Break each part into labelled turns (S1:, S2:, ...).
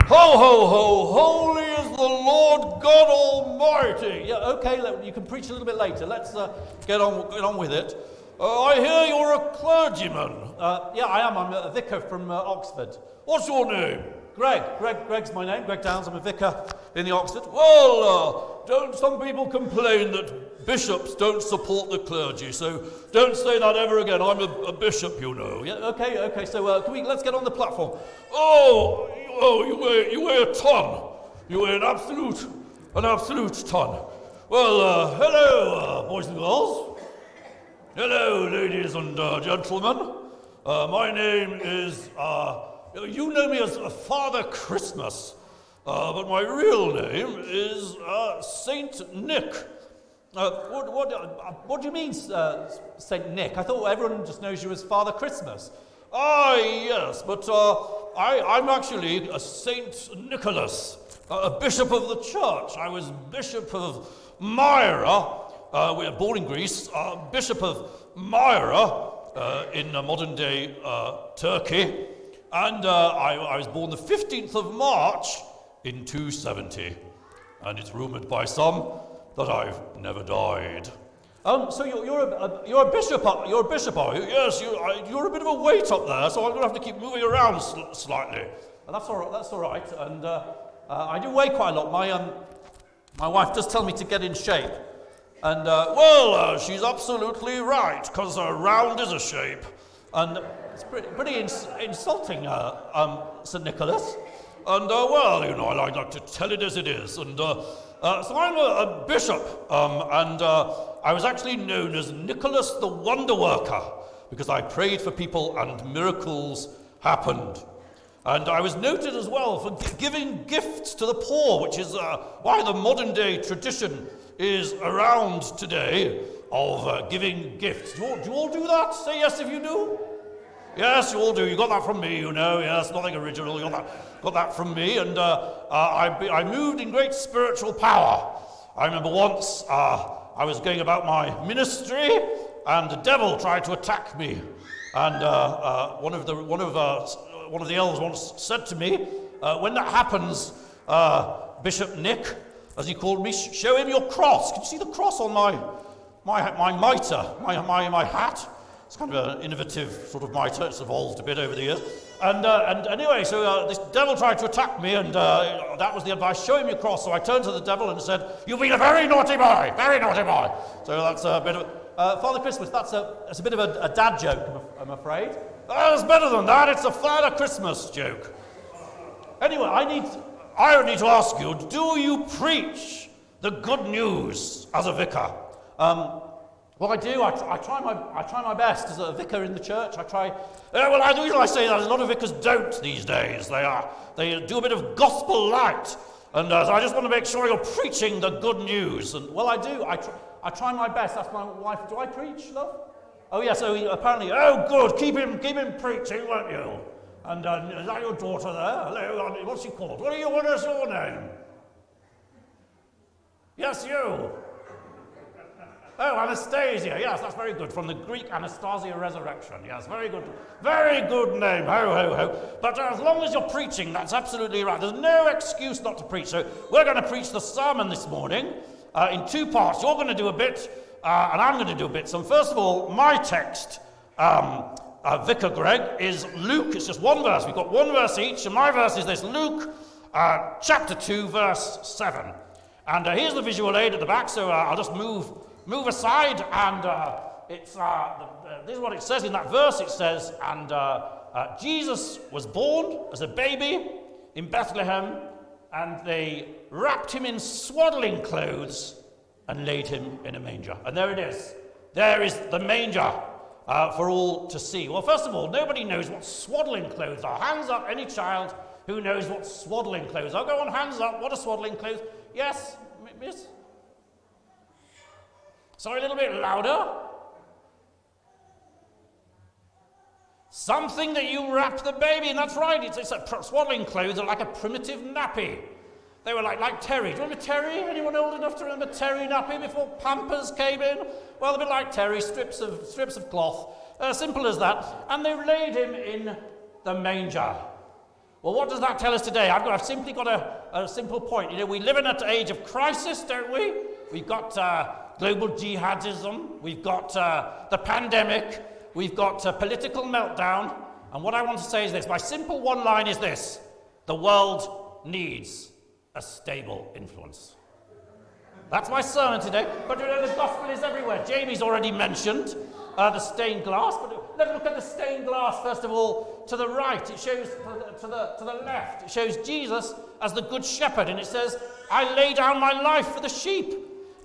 S1: Ho, ho, ho, holy is the Lord God Almighty. Yeah, okay, you can preach a little bit later. Let's get on with it. I hear you're a clergyman. Yeah, I am. I'm a vicar from Oxford. What's your name? Greg's my name. Greg Downs. I'm a vicar in the Oxford. Well, don't some people complain that bishops don't support the clergy, so don't say that ever again. I'm a bishop, you know. Yeah, okay. So let's get on the platform. Oh, you weigh a ton. You weigh an absolute ton. Well, hello, boys and girls. Hello, ladies and gentlemen. My name is, you know me as Father Christmas, but my real name is Saint Nick. What do you mean, Saint Nick? I thought everyone just knows you as Father Christmas. Yes, but I'm actually a Saint Nicholas, a bishop of the church. I was bishop of Myra. We're born in Greece. Bishop of Myra in modern-day Turkey, and I was born the 15th of March in 270, and it's rumoured by some that I've never died. So you're a bishop, you're a bishop, are you? Yes, you're a bit of a weight up there, so I'm going to have to keep moving around slightly. That's all right, and I do weigh quite a lot. My wife does tell me to get in shape, and she's absolutely right, because round is a shape, and it's pretty insulting, St. Nicholas, and I like to tell it as it is, and so I'm a bishop, and I was actually known as Nicholas the Wonder Worker, because I prayed for people and miracles happened. And I was noted as well for giving gifts to the poor, which is why the modern day tradition is around today of giving gifts. Do you all do that? Say yes if you do. Yes, you all do. You got that from me, you know. Yes, nothing original. You got that from me. And I moved in great spiritual power. I remember once I was going about my ministry, and the devil tried to attack me. And one of the elders once said to me, when that happens, Bishop Nick, as he called me, show him your cross. Can you see the cross on my mitre, my hat? It's kind of an innovative sort of mitre. It's evolved a bit over the years. And anyway, so this devil tried to attack me, and that was the advice, show him your cross. So I turned to the devil and said, you've been a very naughty boy, very naughty boy. So that's a bit of, Father Christmas, that's a bit of a dad joke, I'm afraid. It's better than that, it's a Father Christmas joke. Anyway, I need to ask you, do you preach the good news as a vicar? Well, I do. I try my best as a vicar in the church. I try. Well, I usually say that a lot of vicars don't these days. They do a bit of gospel light, and so I just want to make sure you're preaching the good news. And well, I do. I try my best. That's my wife. Do I preach, love? Oh yes. So apparently. Oh, good. Keep him preaching, won't you? And is that your daughter there? Hello. What's she called? What is your name? Yes, you. Oh, Anastasia, yes, that's very good. From the Greek Anastasia resurrection. Yes, very good. Very good name. Ho, ho, ho. But as long as you're preaching, that's absolutely right. There's no excuse not to preach. So we're going to preach the sermon this morning in two parts. You're going to do a bit, and I'm going to do a bit. So first of all, my text, Vicar Greg, is Luke. It's just one verse. We've got one verse each, and my verse is this, Luke chapter 2, verse 7. And here's the visual aid at the back, so I'll just move aside, and this is what it says in that verse. It says, and Jesus was born as a baby in Bethlehem, and they wrapped him in swaddling clothes and laid him in a manger. And there it is. There is the manger for all to see. Well, first of all, nobody knows what swaddling clothes are. Hands up, any child who knows what swaddling clothes are. Go on, hands up. What are swaddling clothes? Yes, miss? Sorry, a little bit louder. Something that you wrap the baby in, that's right. It's swaddling clothes are like a primitive nappy. They were like Terry. Do you remember Terry? Anyone old enough to remember Terry nappy before Pampers came in? Well, a bit like Terry, strips of cloth. Simple as that. And they laid him in the manger. Well, what does that tell us today? I've simply got a simple point. You know, we live in an age of crisis, don't we? We've got global jihadism. We've got the pandemic. We've got political meltdown. And what I want to say is this. My simple one line is this. The world needs a stable influence. That's my sermon today. But you know, the gospel is everywhere. Jamie's already mentioned the stained glass. But let's look at the stained glass, first of all, to the right. It shows, to the left, it shows Jesus as the good shepherd. And it says, I lay down my life for the sheep.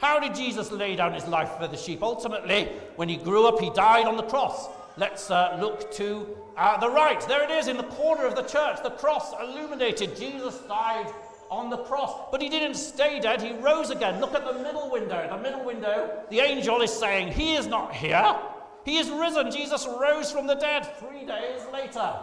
S1: How did Jesus lay down his life for the sheep? Ultimately, when he grew up, he died on the cross. Let's look to the right. There it is in the corner of the church. The cross illuminated. Jesus died on the cross. But he didn't stay dead. He rose again. Look at the middle window. The middle window, the angel is saying, he is not here. He is risen. Jesus rose from the dead 3 days later.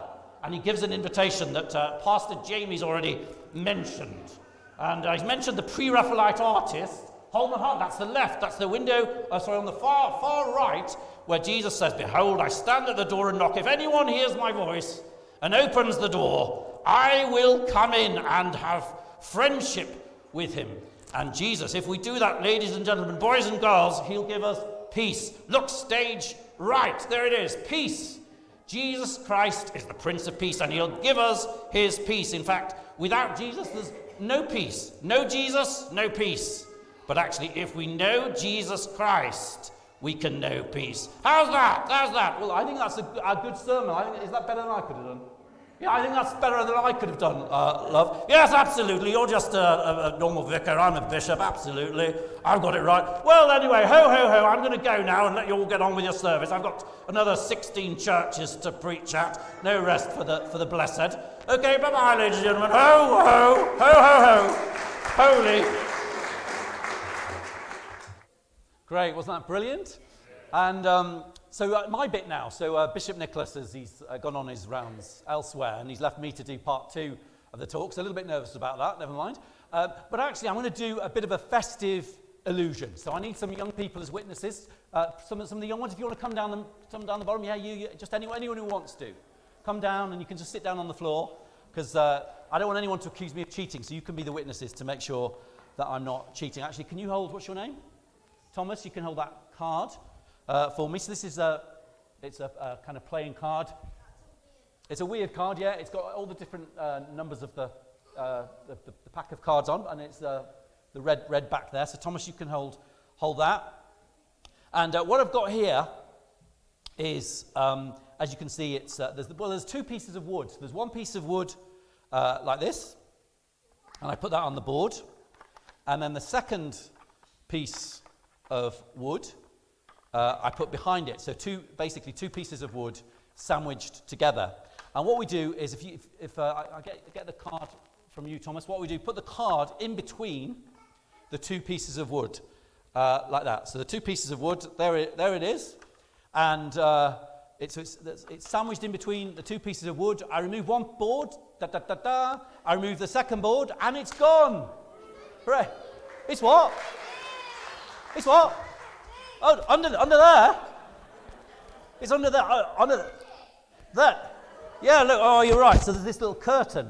S1: And he gives an invitation that Pastor Jamie's already mentioned. And he's mentioned the pre-Raphaelite artist, Holman Hunt. That's the left. That's the window, on the far right, where Jesus says, behold, I stand at the door and knock. If anyone hears my voice and opens the door, I will come in and have friendship with him. And Jesus, if we do that, ladies and gentlemen, boys and girls, he'll give us peace. Look, stage right. There it is. Peace. Jesus Christ is the Prince of Peace, and he'll give us his peace. In fact, without Jesus, there's no peace. No Jesus, no peace. But actually, if we know Jesus Christ, we can know peace. How's that? How's that? Well, I think that's a good sermon. Is that better than I could have done? Yeah, I think that's better than I could have done, love. Yes, absolutely. You're just a normal vicar. I'm a bishop, absolutely. I've got it right. Well, anyway, ho, ho, ho. I'm going to go now and let you all get on with your service. I've got another 16 churches to preach at. No rest for the blessed. Okay, bye-bye, ladies and gentlemen. Ho, ho, ho, ho, ho. Holy. Great, wasn't that brilliant? And so my bit now. So Bishop Nicholas, he's gone on his rounds elsewhere, and he's left me to do part 2 of the talk. So a little bit nervous about that, never mind. But actually, I'm going to do a bit of a festive illusion. So I need some young people as witnesses. Some of the young ones, if you want to come down the bottom, yeah, you just anyone who wants to. Come down, and you can just sit down on the floor, because I don't want anyone to accuse me of cheating, so you can be the witnesses to make sure that I'm not cheating. Actually, can you hold, what's your name? Thomas, you can hold that card for me. So this is it's a kind of playing card. It's a weird card, yeah. It's got all the different numbers of the pack of cards on, and it's the red back there. So Thomas, you can hold that. And what I've got here is, as you can see, it's there's 2 pieces of wood. There's one piece of wood like this, and I put that on the board, and then the second piece of wood I put behind it. So basically two pieces of wood sandwiched together. And what we do is, if I get the card from you, Thomas, what we do, put the card in between the 2 pieces of wood, like that. So the 2 pieces of wood, there it is, and it's sandwiched in between the 2 pieces of wood. I remove one board, I remove the second board, and it's gone. Hooray! It's what? It's what? Oh, under there. It's under there. Under that. Yeah, look. Oh, you're right. So there's this little curtain.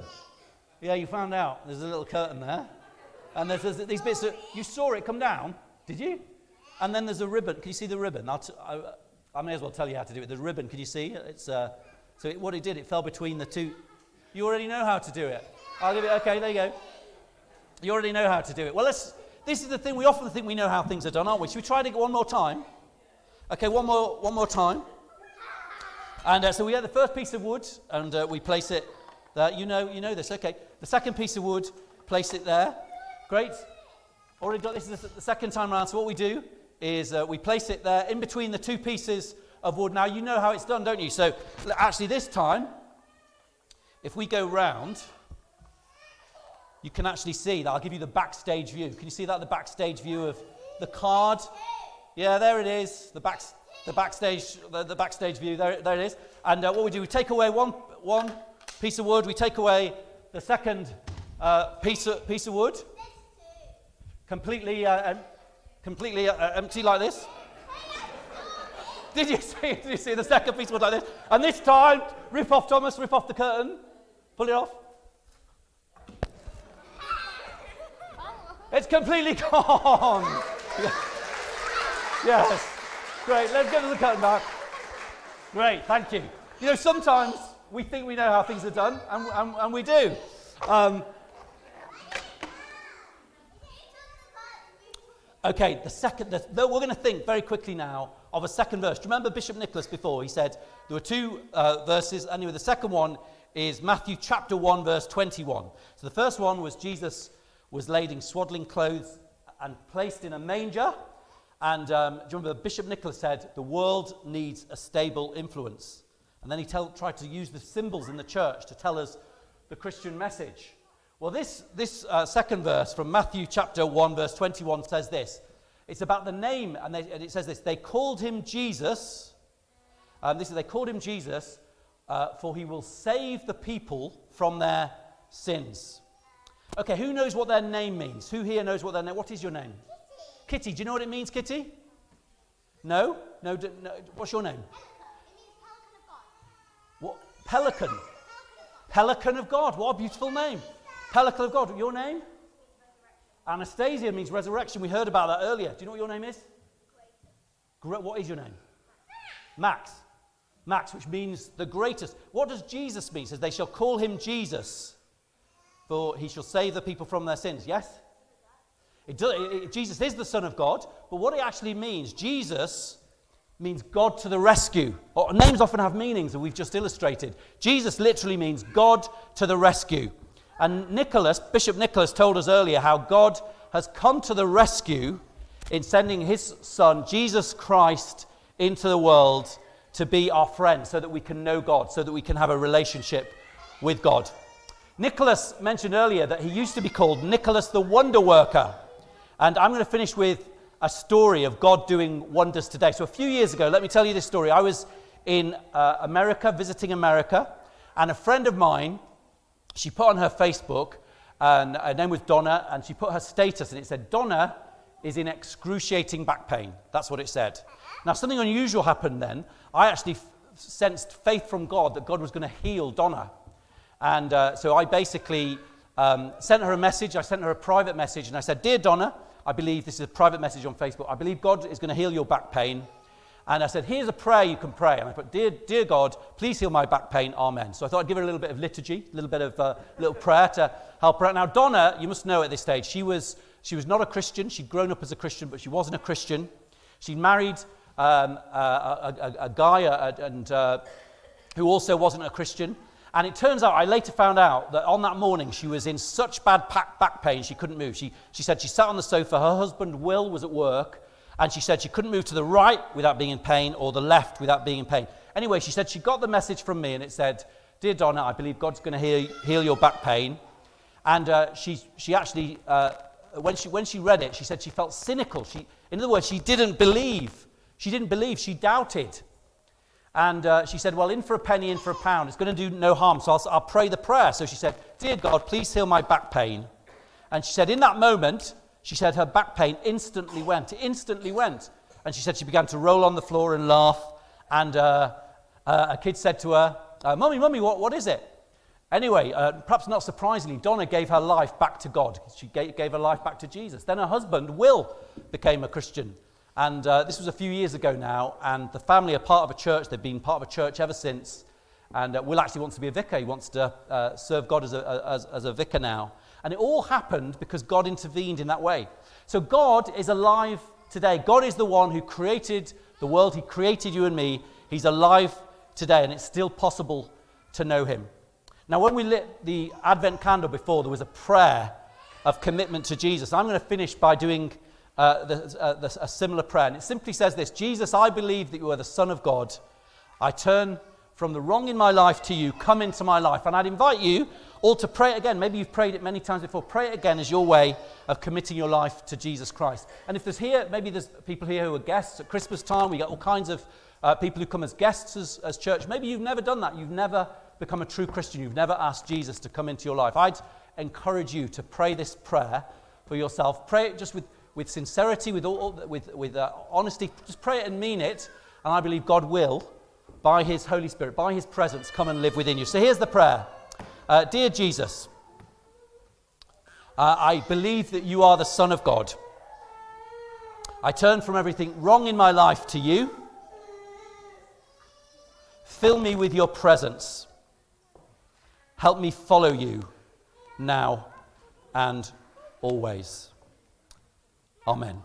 S1: Yeah, you found out. There's a little curtain there, and there's these bits that you saw it come down. Did you? And then there's a ribbon. Can you see the ribbon? I may as well tell you how to do it. The ribbon. Can you see? It's what it did. It fell between the 2. You already know how to do it. I'll give it. Okay, there you go. You already know how to do it. Well, this is the thing. We often think we know how things are done, aren't we? Should we try it one more time? Okay, one more time. And so we have the first piece of wood, and we place it there. You know this. Okay. The second piece of wood, place it there. Great. Already got this. This is the second time around. So what we do is we place it there in between the 2 pieces of wood. Now you know how it's done, don't you? So actually, this time, if we go round, you can actually see that. I'll give you the backstage view. Can you see that? The backstage view of the card. Yeah, there it is. The backstage view. There it is. And what we do, we take away one piece of wood. We take away the second piece of wood. Completely empty like this. Did you see the second piece of wood like this? And this time, rip off, Thomas. Rip off the curtain. Pull it off.
S2: It's completely gone. Yes. Great. Let's get to the curtain back. Great. Thank you. You know, sometimes we think we know how things are done, and we do. Okay, we're going to think very quickly now of a second verse. Do you remember Bishop Nicholas before? He said there were two verses. Anyway, the second one is Matthew chapter 1, verse 21. So the first one was Jesus was laid in swaddling clothes and placed in a manger. And do you remember Bishop Nicholas said the world needs a stable influence. And then he tried to use the symbols in the church to tell us the Christian message. Well, this second verse from Matthew chapter 1, verse 21 says this. It's about the name, and it says this. They called him Jesus. They called him Jesus, for he will save the people from their sins. Okay, who knows what their name means? Who here knows what their name? What is your name? Kitty. Do you know what it means, Kitty? No. What's your name? What? Pelican. Pelican of God. What a beautiful name. Pelican of God. Your name? Anastasia means resurrection. We heard about that earlier. Do you know what your name is? What is your name? Max. Max, which means the greatest. What does Jesus mean? It says they shall call him Jesus, for he shall save the people from their sins. Yes? Jesus is the Son of God, but what it actually means, Jesus means God to the rescue. Names often have meanings, and we've just illustrated. Jesus literally means God to the rescue. And Bishop Nicholas told us earlier how God has come to the rescue in sending his Son, Jesus Christ, into the world to be our friend so that we can know God, so that we can have a relationship with God. Nicholas mentioned earlier that he used to be called Nicholas the Wonder Worker. And I'm going to finish with a story of God doing wonders today. So a few years ago, let me tell you this story. I was in America, visiting America, and a friend of mine, she put on her Facebook, and her name was Donna, and she put her status, and it said, Donna is in excruciating back pain. That's what it said. Now, something unusual happened then. I actually sensed faith from God that God was going to heal Donna. And so I basically sent her a message. I sent her a private message, and I said, Dear Donna, I believe, this is a private message on Facebook, I believe God is going to heal your back pain. And I said, here's a prayer you can pray. And I put, Dear God, please heal my back pain, amen. So I thought I'd give her a little bit of liturgy, a little bit of little prayer to help her out. Now, Donna, you must know at this stage, she was not a Christian. She'd grown up as a Christian, but she wasn't a Christian. She married a guy who also wasn't a Christian. And it turns out, I later found out that on that morning she was in such bad back pain she couldn't move. She said she sat on the sofa, her husband Will was at work, and she said she couldn't move to the right without being in pain or the left without being in pain. Anyway, she said she got the message from me and it said, Dear Donna, I believe God's going to heal your back pain. And she actually, when she read it, she said she felt cynical. In other words, she didn't believe. She doubted. And she said, well, in for a penny, in for a pound. It's going to do no harm, so I'll pray the prayer. So she said, Dear God, please heal my back pain. And she said, in that moment, she said her back pain instantly went. It instantly went. And she said she began to roll on the floor and laugh. And a kid said to her, Mummy, what is it? Anyway, perhaps not surprisingly, Donna gave her life back to God. She gave her life back to Jesus. Then her husband, Will, became a Christian. And this was a few years ago now, and the family are part of a church. They've been part of a church ever since. And Will actually wants to be a vicar. He wants to serve God as a vicar now. And it all happened because God intervened in that way. So God is alive today. God is the one who created the world. He created you and me. He's alive today, and it's still possible to know him. Now, when we lit the Advent candle before, there was a prayer of commitment to Jesus. I'm going to finish by doing a similar prayer. And it simply says this: Jesus, I believe that you are the Son of God. I turn from the wrong in my life to you. Come into my life. And I'd invite you all to pray it again. Maybe you've prayed it many times before. Pray it again as your way of committing your life to Jesus Christ. And if maybe there's people here who are guests at Christmas time. We get all kinds of people who come as guests as church. Maybe you've never done that. You've never become a true Christian. You've never asked Jesus to come into your life. I'd encourage you to pray this prayer for yourself. Pray it just with sincerity, with honesty. Just pray it and mean it. And I believe God will, by his Holy Spirit, by his presence, come and live within you. So here's the prayer. Dear Jesus, I believe that you are the Son of God. I turn from everything wrong in my life to you. Fill me with your presence. Help me follow you now and always. Amen.